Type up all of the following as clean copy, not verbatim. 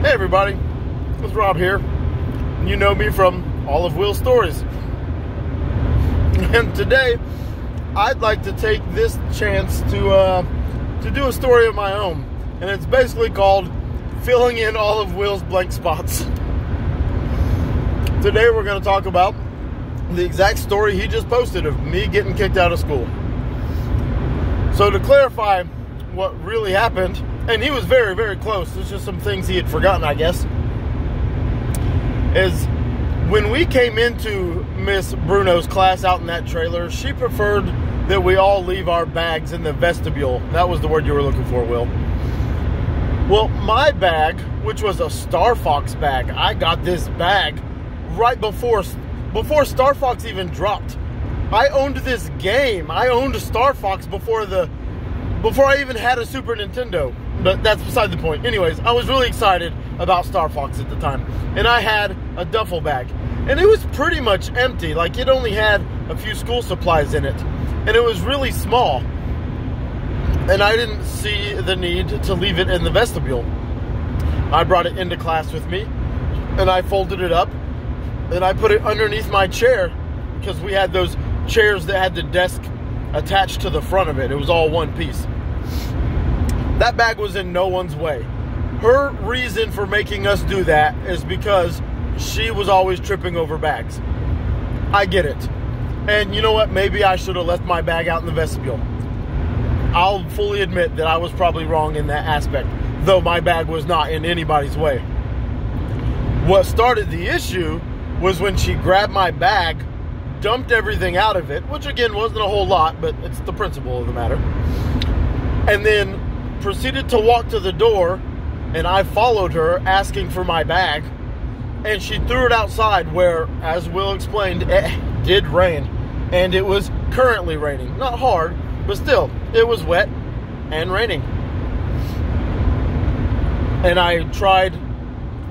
Hey everybody, it's Rob here. You know me from all of Will's stories. And today, I'd like to take this chance to do a story of my own. And it's basically called Filling in All of Will's Blank Spots. Today we're going to talk about the exact story he just posted of me getting kicked out of school. So to clarify what really happened, and he was very, very close. There's just some things he had forgotten, I guess. Is when we came into Miss Bruno's class out in that trailer, she preferred that we all leave our bags in the vestibule. That was the word you were looking for, Will. Well, my bag, which was a Star Fox bag, I got this bag right before Star Fox even dropped. I owned this game. I owned Star Fox before I even had a Super Nintendo. But that's beside the point. Anyways, I was really excited about Star Fox at the time. And I had a duffel bag. And it was pretty much empty. Like, it only had a few school supplies in it. And it was really small. And I didn't see the need to leave it in the vestibule. I brought it into class with me. And I folded it up. And I put it underneath my chair. Because we had those chairs that had the desk attached to the front of it. It was all one piece. That bag was in no one's way. Her reason for making us do that is because she was always tripping over bags. I get it. And you know what? Maybe I should have left my bag out in the vestibule. I'll fully admit that I was probably wrong in that aspect, though my bag was not in anybody's way. What started the issue was when she grabbed my bag, dumped everything out of it, which again wasn't a whole lot, but it's the principle of the matter, and then proceeded to walk to the door, and I followed her asking for my bag, and she threw it outside where, as Will explained, it did rain, and it was currently raining. Not hard, but still, it was wet and raining. And I tried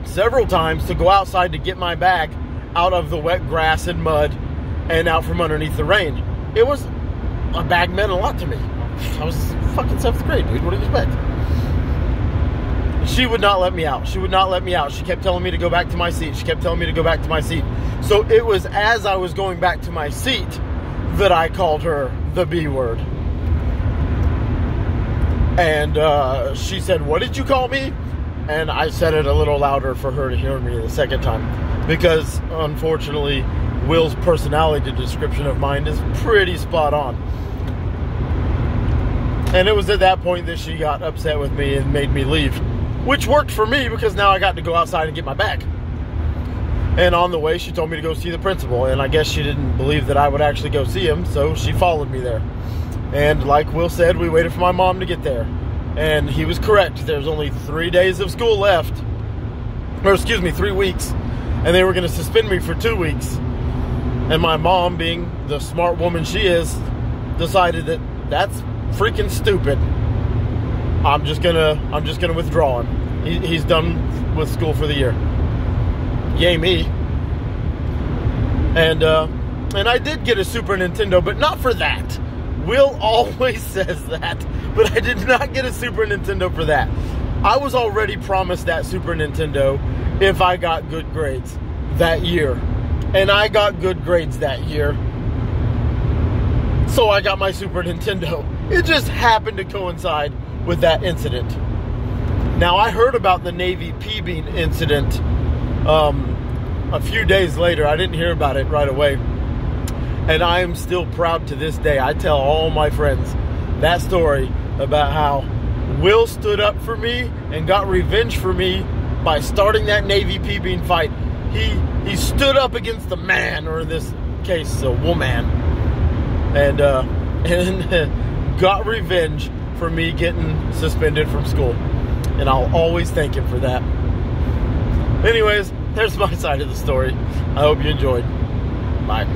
several times to go outside to get my bag out of the wet grass and mud and out from underneath the rain. A bag meant a lot to me. I was fucking 7th grade, dude. What do you expect? She would not let me out. She would not let me out. She kept telling me to go back to my seat. She kept telling me to go back to my seat. So it was as I was going back to my seat that I called her the B word. And she said, "What did you call me?" And I said it a little louder for her to hear me the second time. Because, unfortunately, Will's personality description of mine is pretty spot on. And it was at that point that she got upset with me and made me leave. Which worked for me because now I got to go outside and get my bag. And on the way, she told me to go see the principal. And I guess she didn't believe that I would actually go see him, so she followed me there. And like Will said, we waited for my mom to get there. And he was correct. There's only 3 days of school left. Or excuse me, 3 weeks. And they were going to suspend me for 2 weeks. And my mom, being the smart woman she is, decided that that's freaking stupid. I'm just gonna withdraw him. He's done with school for the year. Yay me. And I did get a Super Nintendo, but not for that. Will always says that, but I did not get a Super Nintendo for that. I was already promised that Super Nintendo if I got good grades that year. And I got good grades that year. So I got my Super Nintendo. It just happened to coincide with that incident. Now, I heard about the Navy P-Bean incident a few days later. I didn't hear about it right away. And I am still proud to this day. I tell all my friends that story about how Will stood up for me and got revenge for me by starting that Navy P-Bean fight. He stood up against a man, or in this case, a woman, and got revenge for me getting suspended from school. And I'll always thank him for that. Anyways, there's my side of the story. I hope you enjoyed. Bye.